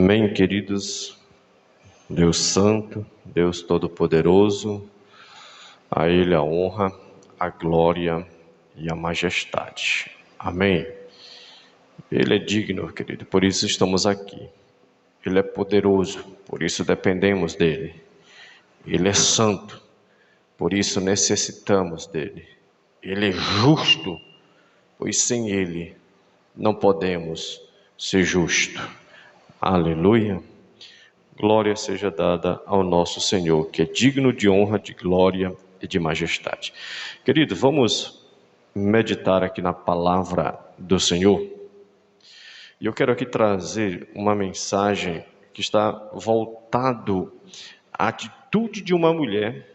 Amém, queridos. Deus Santo, Deus Todo-Poderoso, a Ele a honra, a glória e a majestade. Amém. Ele é digno, querido, por isso estamos aqui. Ele é poderoso, por isso dependemos dEle. Ele é santo, por isso necessitamos dEle. Ele é justo, pois sem Ele não podemos ser justos. Aleluia. Glória seja dada ao nosso Senhor, que é digno de honra, de glória e de majestade. Querido, vamos meditar aqui na palavra do Senhor. E eu quero aqui trazer uma mensagem que está voltado à atitude de uma mulher,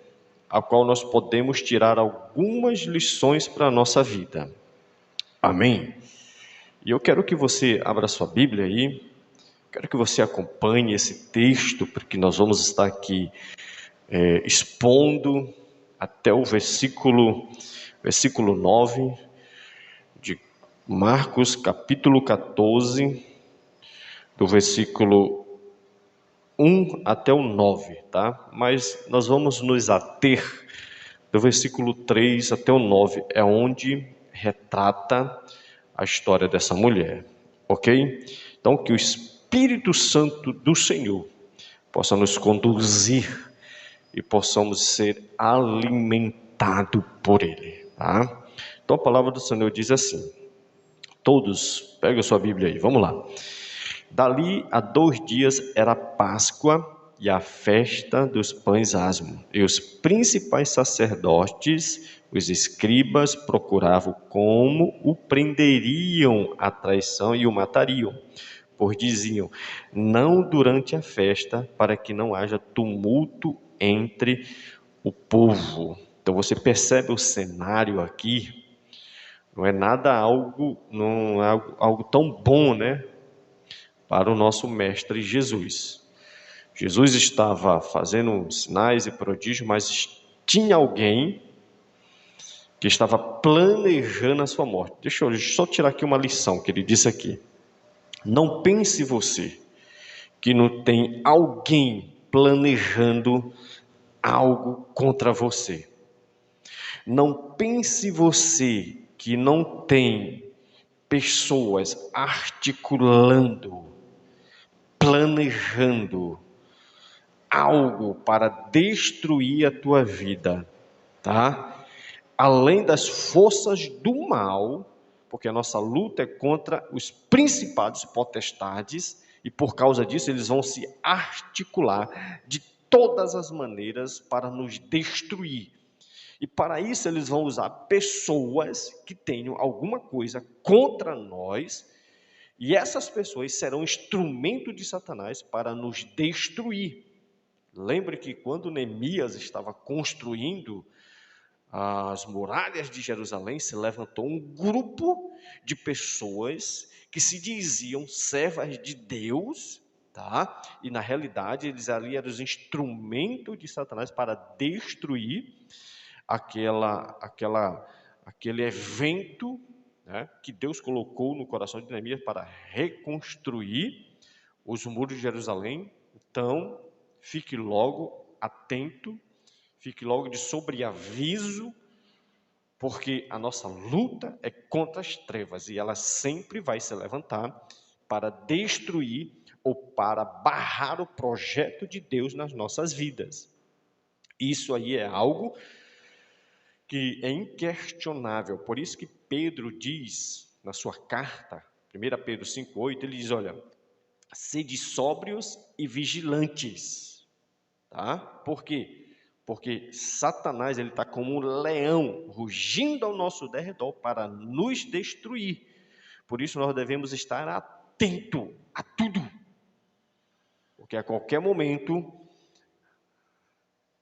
a qual nós podemos tirar algumas lições para a nossa vida. Amém? E eu quero que você abra sua Bíblia aí. Quero que você acompanhe esse texto, porque nós vamos estar aqui expondo até o versículo 9 de Marcos, capítulo 14, do versículo 1 até o 9, tá? Mas nós vamos nos ater do versículo 3 até o 9, é onde retrata a história dessa mulher, ok? Então, que o Espírito Santo do Senhor possa nos conduzir e possamos ser alimentados por Ele, tá? Então a palavra do Senhor diz assim, todos, pega a sua Bíblia aí, vamos lá. Dali a 2 dias era Páscoa e a festa dos pães asmos, e os principais sacerdotes, os escribas, procuravam como o prenderiam à traição e o matariam, pois diziam, não durante a festa, para que não haja tumulto entre o povo. Então você percebe o cenário aqui, não é algo tão bom, né, para o nosso mestre Jesus. Jesus estava fazendo sinais e prodígios, mas tinha alguém que estava planejando a sua morte. Deixa eu só tirar aqui uma lição que ele disse aqui. Não pense você que não tem alguém planejando algo contra você. Não pense você que não tem pessoas articulando, planejando algo para destruir a tua vida, tá? Além das forças do mal, porque a nossa luta é contra os principados e potestades, e por causa disso eles vão se articular de todas as maneiras para nos destruir. E para isso eles vão usar pessoas que tenham alguma coisa contra nós, e essas pessoas serão instrumento de Satanás para nos destruir. Lembre que quando Neemias estava construindo as muralhas de Jerusalém, se levantou um grupo de pessoas que se diziam servas de Deus, tá? E na realidade eles ali eram os instrumentos de Satanás para destruir aquele evento, né, que Deus colocou no coração de Neemias para reconstruir os muros de Jerusalém. Então, fique logo atento, fique logo de sobreaviso, porque a nossa luta é contra as trevas e ela sempre vai se levantar para destruir ou para barrar o projeto de Deus nas nossas vidas. Isso aí é algo que é inquestionável. Por isso que Pedro diz na sua carta, 1 Pedro 5,8, ele diz, olha, sede sóbrios e vigilantes, tá? Por quê? Porque Satanás, ele está como um leão, rugindo ao nosso derredor para nos destruir. Por isso nós devemos estar atento a tudo, porque a qualquer momento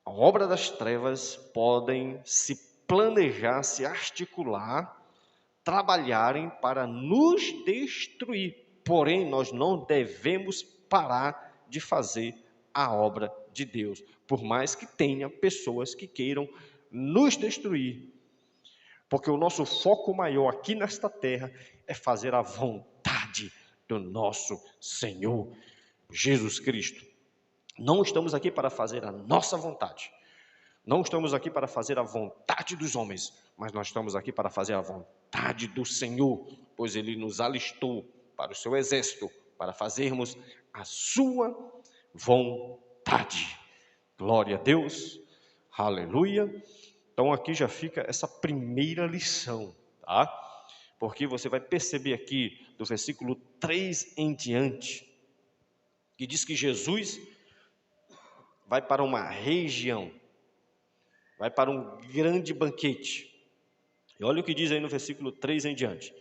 a obra das trevas podem se planejar, se articular, trabalharem para nos destruir. Porém, nós não devemos parar de fazer a obra de Deus, por mais que tenha pessoas que queiram nos destruir, porque o nosso foco maior aqui nesta terra é fazer a vontade do nosso Senhor. Jesus Cristo. Não estamos aqui para fazer a nossa vontade. Não estamos aqui para fazer a vontade dos homens, mas nós estamos aqui para fazer a vontade do Senhor, pois Ele nos alistou para o seu exército, para fazermos a sua vontade. Glória a Deus, aleluia. Então aqui já fica essa primeira lição, tá? Porque você vai perceber aqui, do versículo 3 em diante, que diz que Jesus vai para uma região, vai para um grande banquete. E olha o que diz aí no versículo 3 em diante.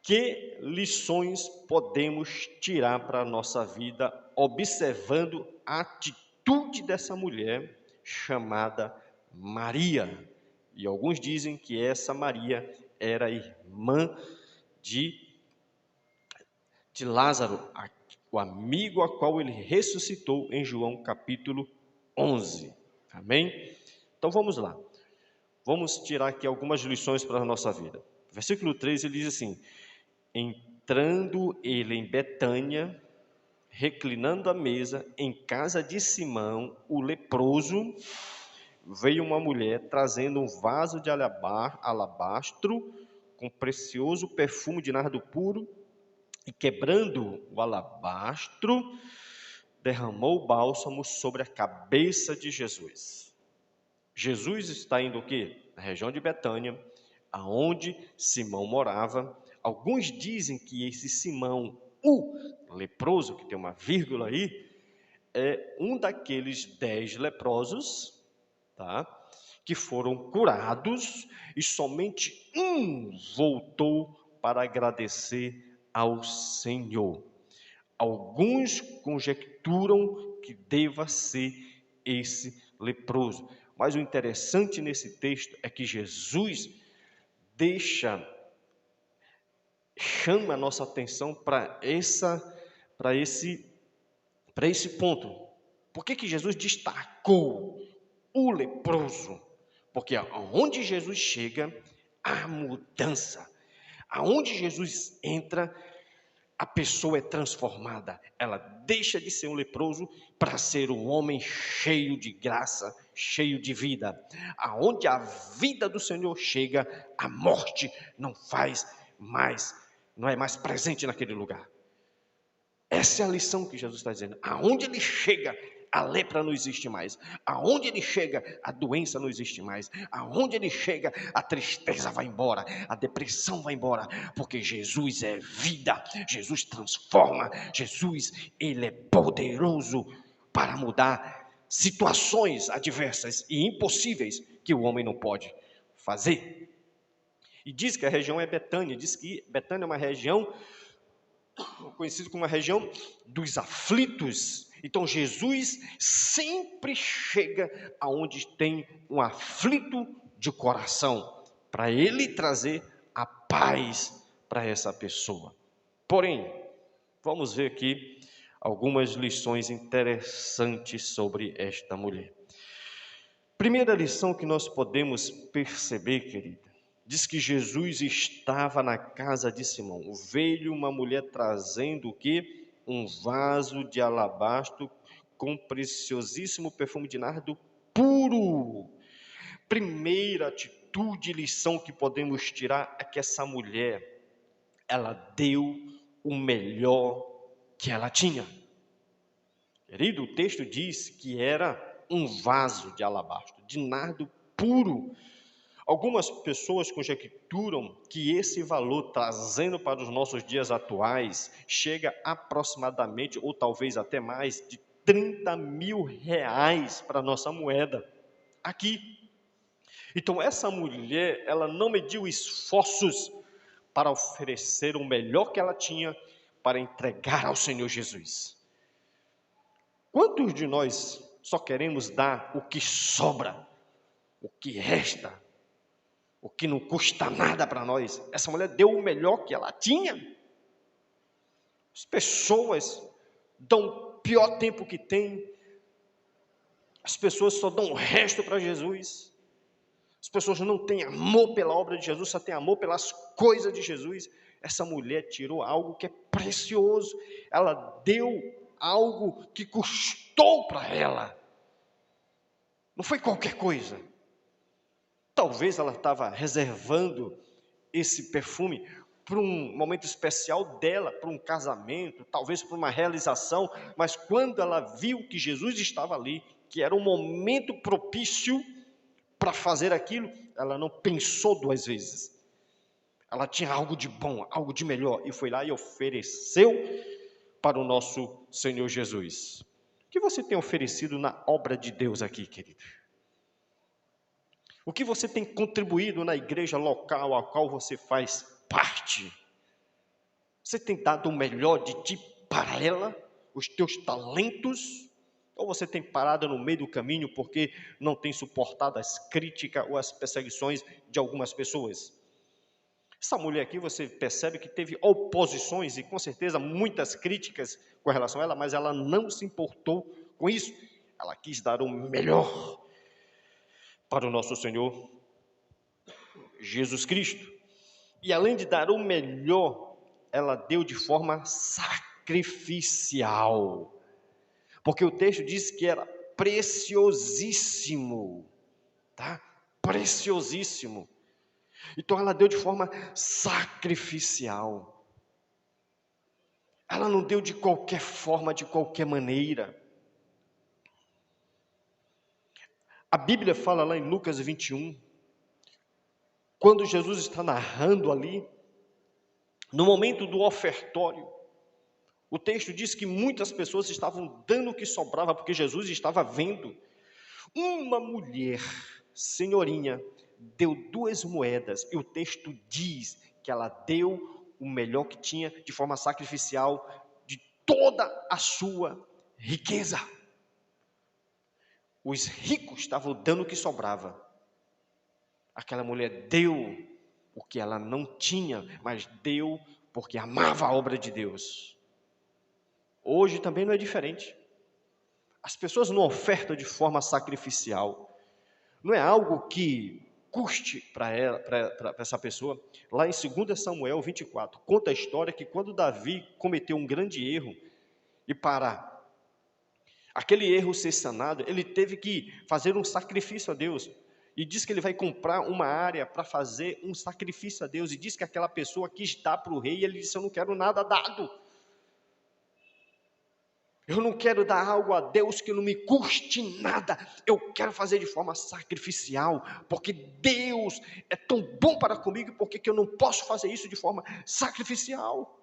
Que lições podemos tirar para a nossa vida observando a atitude dessa mulher chamada Maria? E alguns dizem que essa Maria era irmã de Lázaro, o amigo a qual ele ressuscitou em João capítulo 11. Amém? Então vamos lá. Vamos tirar aqui algumas lições para a nossa vida. Versículo 3 ele diz assim: entrando ele em Betânia, reclinando a mesa, em casa de Simão, o leproso, veio uma mulher trazendo um vaso de alabastro com precioso perfume de nardo puro, e quebrando o alabastro, derramou o bálsamo sobre a cabeça de Jesus. Jesus está indo o quê? Na região de Betânia, aonde Simão morava. Alguns dizem que esse Simão, o leproso, que tem uma vírgula aí, é um daqueles 10 leprosos, tá? Que foram curados, e somente um voltou para agradecer ao Senhor. Alguns conjecturam que deva ser esse leproso. Mas o interessante nesse texto é que Jesus chama a nossa atenção para esse ponto. Por que Jesus destacou o leproso? Porque aonde Jesus chega, há mudança. Aonde Jesus entra, a pessoa é transformada. Ela deixa de ser um leproso para ser um homem cheio de graça, cheio de vida. Aonde a vida do Senhor chega, a morte não é mais presente naquele lugar. Essa é a lição que Jesus está dizendo. Aonde ele chega, a lepra não existe mais. Aonde ele chega, a doença não existe mais. Aonde ele chega, a tristeza vai embora, a depressão vai embora, porque Jesus é vida, Jesus transforma, Jesus, ele é poderoso para mudar situações adversas e impossíveis que o homem não pode fazer. E diz que a região é Betânia, diz que Betânia é uma região conhecido como a região dos aflitos. Então Jesus sempre chega aonde tem um aflito de coração, para ele trazer a paz para essa pessoa. Porém, vamos ver aqui algumas lições interessantes sobre esta mulher. Primeira lição que nós podemos perceber, querida, diz que Jesus estava na casa de Simão. Veio uma mulher trazendo o quê? Um vaso de alabastro com preciosíssimo perfume de nardo puro. Primeira atitude e lição que podemos tirar é que essa mulher, ela deu o melhor que ela tinha. Querido, o texto diz que era um vaso de alabastro, de nardo puro. Algumas pessoas conjecturam que esse valor, trazendo para os nossos dias atuais, chega aproximadamente, ou talvez até mais, de 30 mil reais para a nossa moeda aqui. Então essa mulher, ela não mediu esforços para oferecer o melhor que ela tinha para entregar ao Senhor Jesus. Quantos de nós só queremos dar o que sobra, o que resta, o que não custa nada para nós? Essa mulher deu o melhor que ela tinha. As pessoas dão o pior tempo que tem. As pessoas só dão o resto para Jesus. As pessoas não têm amor pela obra de Jesus, só têm amor pelas coisas de Jesus. Essa mulher tirou algo que é precioso. Ela deu algo que custou para ela. Não foi qualquer coisa. Talvez ela estava reservando esse perfume para um momento especial dela, para um casamento, talvez para uma realização, mas quando ela viu que Jesus estava ali, que era um momento propício para fazer aquilo, ela não pensou duas vezes. Ela tinha algo de bom, algo de melhor, e foi lá e ofereceu para o nosso Senhor Jesus. O que você tem oferecido na obra de Deus aqui, querido? O que você tem contribuído na igreja local a qual você faz parte? Você tem dado o melhor de ti para ela, os teus talentos? Ou você tem parado no meio do caminho porque não tem suportado as críticas ou as perseguições de algumas pessoas? Essa mulher aqui, você percebe que teve oposições e com certeza muitas críticas com relação a ela, mas ela não se importou com isso. Ela quis dar o melhor para o nosso Senhor Jesus Cristo. E além de dar o melhor, ela deu de forma sacrificial. Porque o texto diz que era preciosíssimo, tá? Preciosíssimo. Então ela deu de forma sacrificial. Ela não deu de qualquer forma, de qualquer maneira. A Bíblia fala lá em Lucas 21, quando Jesus está narrando ali, no momento do ofertório, o texto diz que muitas pessoas estavam dando o que sobrava, porque Jesus estava vendo. Uma mulher, senhorinha, deu 2 moedas, e o texto diz que ela deu o melhor que tinha, de forma sacrificial, de toda a sua riqueza. Os ricos estavam dando o que sobrava. Aquela mulher deu o que ela não tinha, mas deu porque amava a obra de Deus. Hoje também não é diferente. As pessoas não ofertam de forma sacrificial. Não é algo que custe para essa pessoa. Lá em 2 Samuel 24, conta a história que quando Davi cometeu um grande erro, e para aquele erro ser sanado, ele teve que fazer um sacrifício a Deus. E diz que ele vai comprar uma área para fazer um sacrifício a Deus. E diz que aquela pessoa quis dar para o rei, e ele disse: eu não quero nada dado. Eu não quero dar algo a Deus que não me custe nada. Eu quero fazer de forma sacrificial, porque Deus é tão bom para comigo, porque que eu não posso fazer isso de forma sacrificial?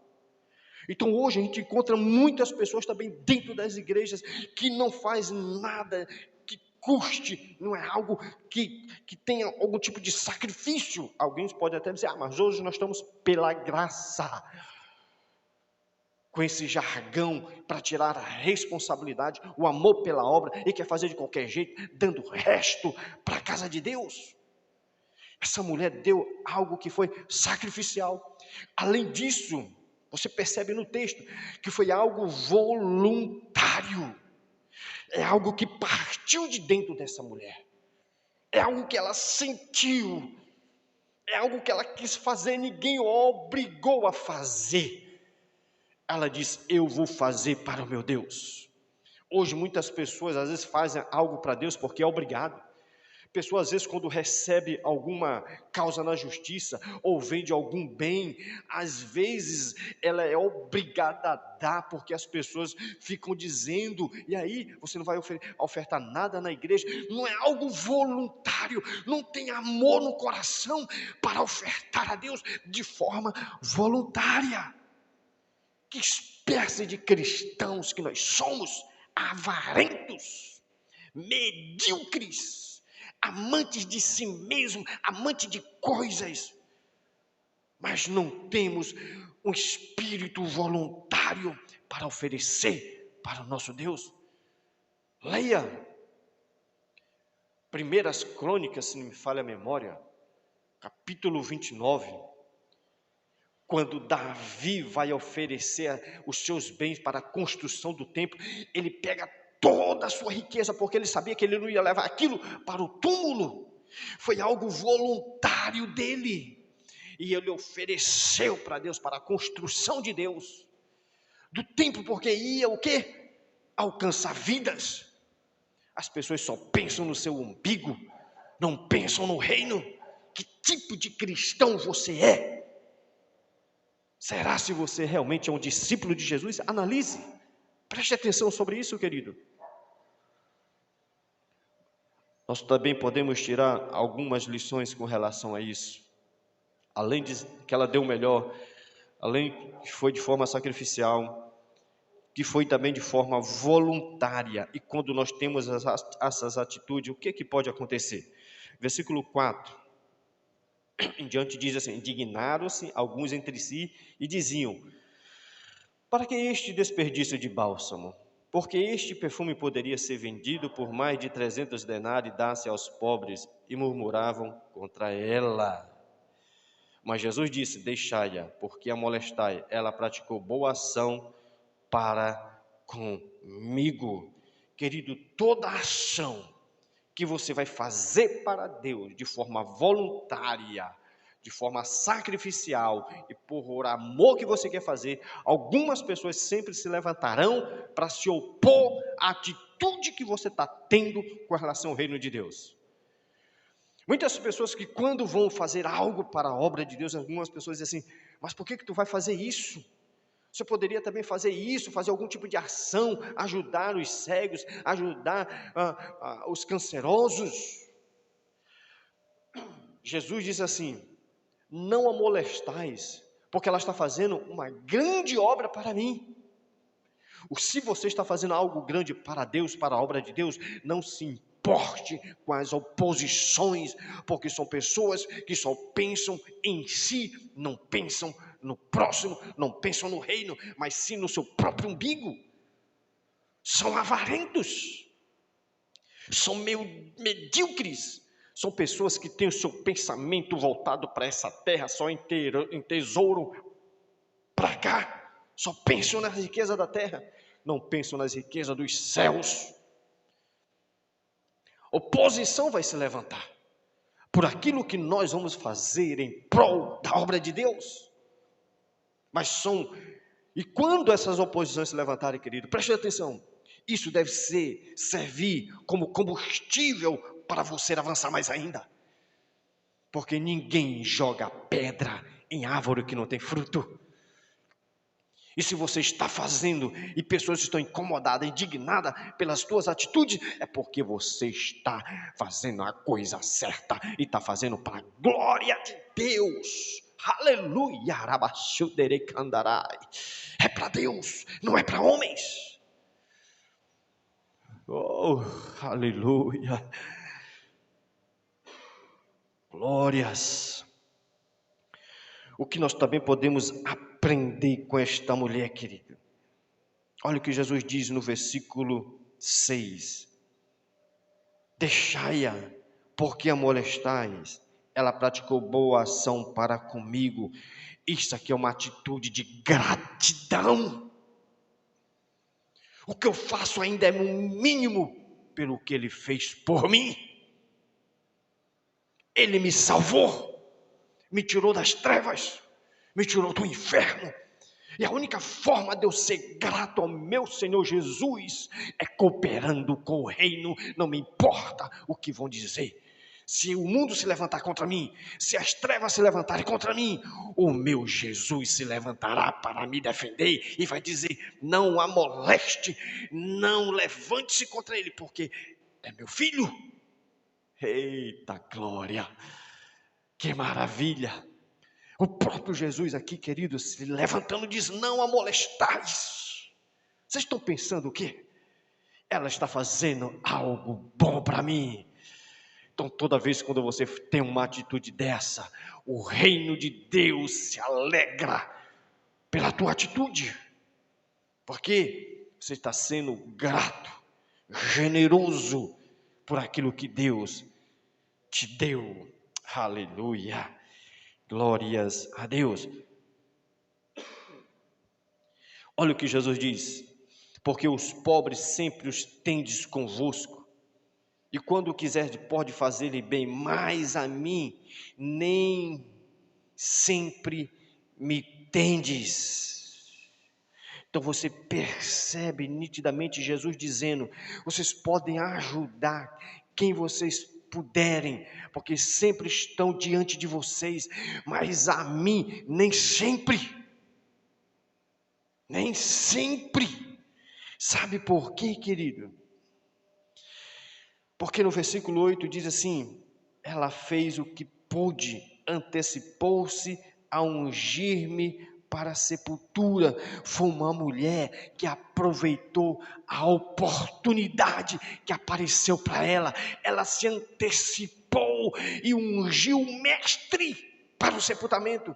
Então hoje a gente encontra muitas pessoas também dentro das igrejas que não faz nada que custe, não é algo que tenha algum tipo de sacrifício. Alguém pode até dizer: mas hoje nós estamos pela graça, com esse jargão para tirar a responsabilidade, o amor pela obra, e quer fazer de qualquer jeito, dando o resto para a casa de Deus. Essa mulher deu algo que foi sacrificial. Além disso, você percebe no texto que foi algo voluntário. É algo que partiu de dentro dessa mulher. É algo que ela sentiu. É algo que ela quis fazer, ninguém a obrigou a fazer. Ela diz: eu vou fazer para o meu Deus. Hoje muitas pessoas às vezes fazem algo para Deus porque é obrigado. Pessoas às vezes quando recebe alguma causa na justiça ou vende algum bem, às vezes ela é obrigada a dar, porque as pessoas ficam dizendo, e aí você não vai ofertar nada na igreja. Não é algo voluntário, não tem amor no coração para ofertar a Deus de forma voluntária. Que espécie de cristãos que nós somos, avarentos, medíocres, amantes de si mesmo, amantes de coisas, mas não temos um espírito voluntário para oferecer para o nosso Deus. Leia 1 Crônicas, se não me falha a memória, capítulo 29, quando Davi vai oferecer os seus bens para a construção do templo, ele pega toda a sua riqueza, porque ele sabia que ele não ia levar aquilo para o túmulo. Foi algo voluntário dele, e ele ofereceu para Deus, para a construção de Deus, do templo, porque ia o quê? alcançar vidas. As pessoas só pensam no seu umbigo, não pensam no reino. Que tipo de cristão você é? Será se você realmente é um discípulo de Jesus? Analise, preste atenção sobre isso, querido. Nós também podemos tirar algumas lições com relação a isso. Além de que ela deu o melhor, além que foi de forma sacrificial, que foi também de forma voluntária. E quando nós temos essas atitudes, o que pode acontecer? Versículo 4 em diante diz assim: indignaram-se alguns entre si e diziam: para que este desperdício de bálsamo? Porque este perfume poderia ser vendido por mais de 300 denários e dar-se aos pobres, e murmuravam contra ela. Mas Jesus disse: deixai-a, porque a molestai, ela praticou boa ação para comigo. Querido, toda ação que você vai fazer para Deus de forma voluntária, de forma sacrificial e por amor que você quer fazer, algumas pessoas sempre se levantarão para se opor à atitude que você está tendo com relação ao reino de Deus. Muitas pessoas que quando vão fazer algo para a obra de Deus, algumas pessoas dizem assim: mas por que tu vai fazer isso? Você poderia também fazer isso, fazer algum tipo de ação, ajudar os cegos, ajudar os cancerosos. Jesus diz assim: não a molestais, porque ela está fazendo uma grande obra para mim. Se você está fazendo algo grande para Deus, para a obra de Deus, não se importe com as oposições, porque são pessoas que só pensam em si, não pensam no próximo, não pensam no reino, mas sim no seu próprio umbigo. São avarentos, são medíocres, são pessoas que têm o seu pensamento voltado para essa terra, só em tesouro para cá, só pensam na riqueza da terra, não pensam nas riquezas dos céus. Oposição vai se levantar por aquilo que nós vamos fazer em prol da obra de Deus. E quando essas oposições se levantarem, querido, preste atenção, isso deve servir como combustível para você avançar mais ainda. Porque ninguém joga pedra em árvore que não tem fruto. E se você está fazendo e pessoas estão incomodadas, indignadas pelas suas atitudes, é porque você está fazendo a coisa certa e está fazendo para a glória de Deus. Aleluia, é para Deus, não é para homens. Oh, aleluia, glórias. O que nós também podemos aprender com esta mulher, querida? Olha o que Jesus diz no versículo 6. Deixai-a, porque a molestais, ela praticou boa ação para comigo. Isso aqui é uma atitude de gratidão. O que eu faço ainda é no mínimo pelo que ele fez por mim. Ele me salvou, me tirou das trevas, me tirou do inferno. E a única forma de eu ser grato ao meu Senhor Jesus é cooperando com o reino. Não me importa o que vão dizer. Se o mundo se levantar contra mim, se as trevas se levantarem contra mim, o meu Jesus se levantará para me defender e vai dizer: não a moleste, não levante-se contra ele, porque é meu filho. Eita glória, que maravilha! O próprio Jesus aqui, querido, se levantando, diz: não a molestais. Vocês estão pensando o quê? Ela está fazendo algo bom para mim. Então toda vez quando você tem uma atitude dessa, o reino de Deus se alegra pela tua atitude. Porque você está sendo grato, generoso por aquilo que Deus te deu. Aleluia. Glórias a Deus. Olha o que Jesus diz: porque os pobres sempre os tendes convosco, e quando quiserdes pode fazer-lhe bem, mas a mim nem sempre me tendes. Então você percebe nitidamente Jesus dizendo: vocês podem ajudar quem vocês puderem, porque sempre estão diante de vocês, mas a mim nem sempre. Nem sempre. Sabe por quê, querido? Porque no versículo 8 diz assim: ela fez o que pôde, antecipou-se a ungir-me para a sepultura. Foi uma mulher que aproveitou a oportunidade que apareceu para ela. Ela se antecipou e ungiu o mestre para o sepultamento.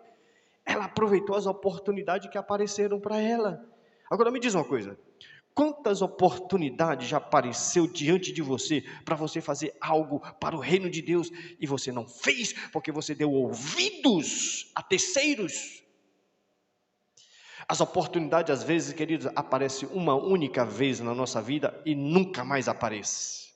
Ela aproveitou as oportunidades que apareceram para ela. Agora me diz uma coisa: quantas oportunidades já apareceu diante de você para você fazer algo para o reino de Deus e você não fez porque você deu ouvidos a terceiros? As oportunidades, às vezes, queridos, aparecem uma única vez na nossa vida e nunca mais aparece.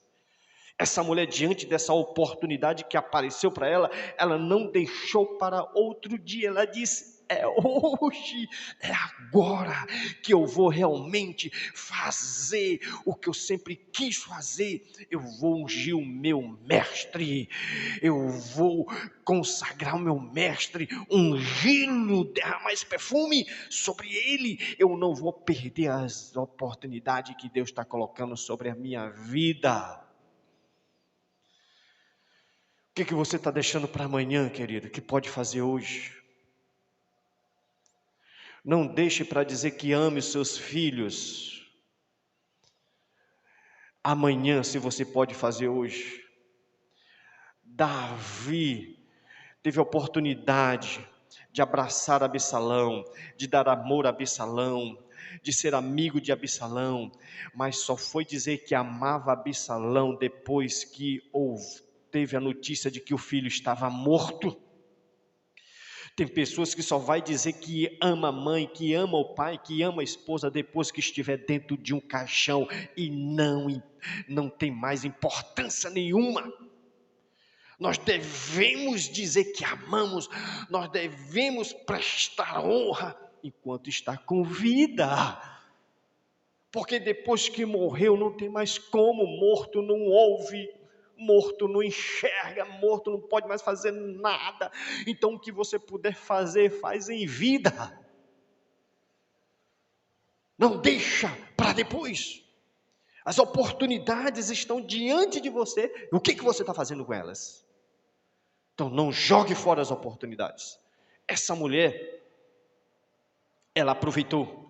Essa mulher, diante dessa oportunidade que apareceu para ela, ela não deixou para outro dia. Ela disse: é hoje, é agora que eu vou realmente fazer o que eu sempre quis fazer. Eu vou ungir o meu mestre, eu vou consagrar o meu mestre, ungí-lo, derramar esse perfume sobre ele. Eu não vou perder as oportunidades que Deus está colocando sobre a minha vida. O que você está deixando para amanhã, querido, que pode fazer hoje? Não deixe para dizer que ame os seus filhos amanhã, se você pode fazer hoje. Davi teve a oportunidade de abraçar Absalão, de dar amor a Absalão, de ser amigo de Absalão, mas só foi dizer que amava Absalão depois que teve a notícia de que o filho estava morto. Tem pessoas que só vai dizer que ama a mãe, que ama o pai, que ama a esposa depois que estiver dentro de um caixão e não tem mais importância nenhuma. Nós devemos dizer que amamos, nós devemos prestar honra enquanto está com vida. Porque depois que morreu não tem mais como, morto não ouve, morto não enxerga, morto não pode mais fazer nada. Então o que você puder fazer, faz em vida. Não deixa para depois. As oportunidades estão diante de você. O que você está fazendo com elas? Então não jogue fora as oportunidades. Essa mulher, ela aproveitou.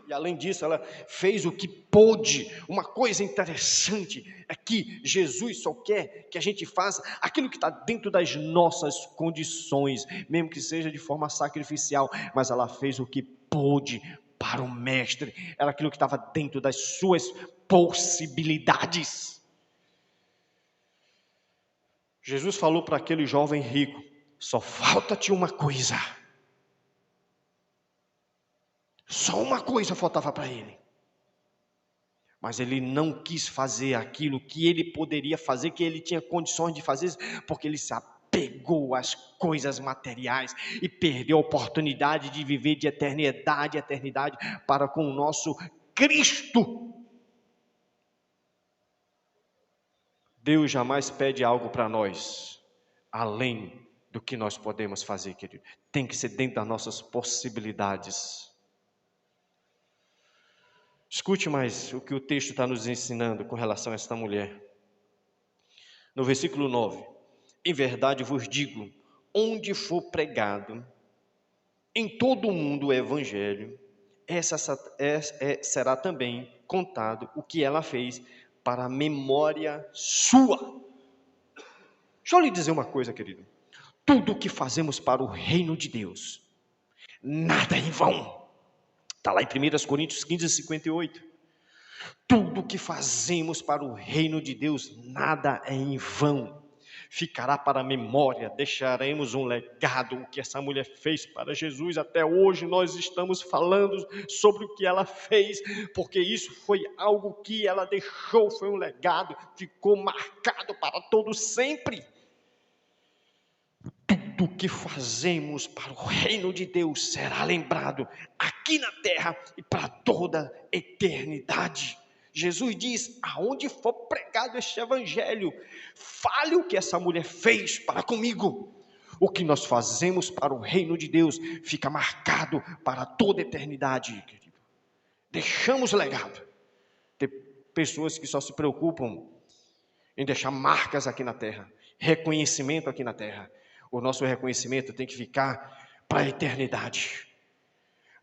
E além disso, ela fez o que pôde. Uma coisa interessante é que Jesus só quer que a gente faça aquilo que está dentro das nossas condições, mesmo que seja de forma sacrificial, mas ela fez o que pôde para o mestre, era aquilo que estava dentro das suas possibilidades. Jesus falou para aquele jovem rico: só falta-te uma coisa. Só uma coisa faltava para ele. Mas ele não quis fazer aquilo que ele poderia fazer, que ele tinha condições de fazer, porque ele se apegou às coisas materiais e perdeu a oportunidade de viver de eternidade a eternidade para com o nosso Cristo. Deus jamais pede algo para nós além do que nós podemos fazer, querido. Tem que ser dentro das nossas possibilidades. Escute mais o que o texto está nos ensinando com relação a esta mulher. No versículo 9: em verdade vos digo, onde for pregado em todo o mundo o evangelho, será também contado o que ela fez para a memória sua. Deixa eu lhe dizer uma coisa, querido. Tudo o que fazemos para o reino de Deus, nada é em vão. Está lá em 1 Coríntios 15, 58. Tudo o que fazemos para o reino de Deus, nada é em vão. Ficará para a memória, deixaremos um legado. O que essa mulher fez para Jesus, até hoje nós estamos falando sobre o que ela fez, porque isso foi algo que ela deixou, foi um legado, ficou marcado para todo sempre. tudo que fazemos para o reino de Deus será lembrado aqui na terra e para toda a eternidade. Jesus diz: aonde for pregado este evangelho, fale o que essa mulher fez para comigo. O que nós fazemos para o reino de Deus fica marcado para toda a eternidade, querido. Deixamos legado. Tem pessoas que só se preocupam em deixar marcas aqui na terra, reconhecimento aqui na terra. O nosso reconhecimento tem que ficar para a eternidade.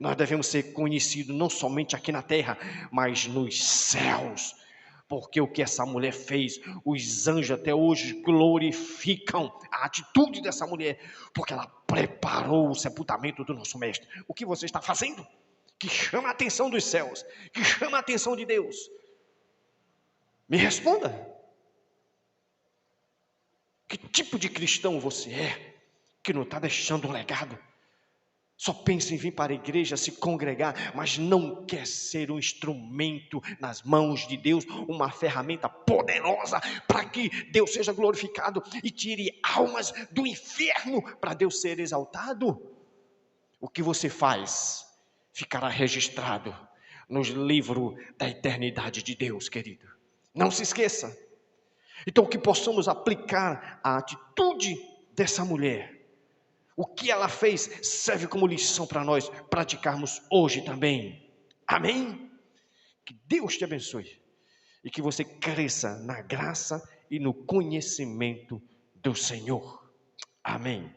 Nós devemos ser conhecidos não somente aqui na terra, mas nos céus. Porque o que essa mulher fez, os anjos até hoje glorificam a atitude dessa mulher, porque ela preparou o sepultamento do nosso mestre. O que você está fazendo? Que chama a atenção dos céus, que chama a atenção de Deus. Me responda. Que tipo de cristão você é, que não está deixando um legado? Só pensa em vir para a igreja, se congregar, mas não quer ser um instrumento nas mãos de Deus, uma ferramenta poderosa para que Deus seja glorificado e tire almas do inferno para Deus ser exaltado. O que você faz ficará registrado nos livros da eternidade de Deus, querido. Não se esqueça. Então, que possamos aplicar a atitude dessa mulher. O que ela fez serve como lição para nós praticarmos hoje também. Amém? Que Deus te abençoe e que você cresça na graça e no conhecimento do Senhor. Amém.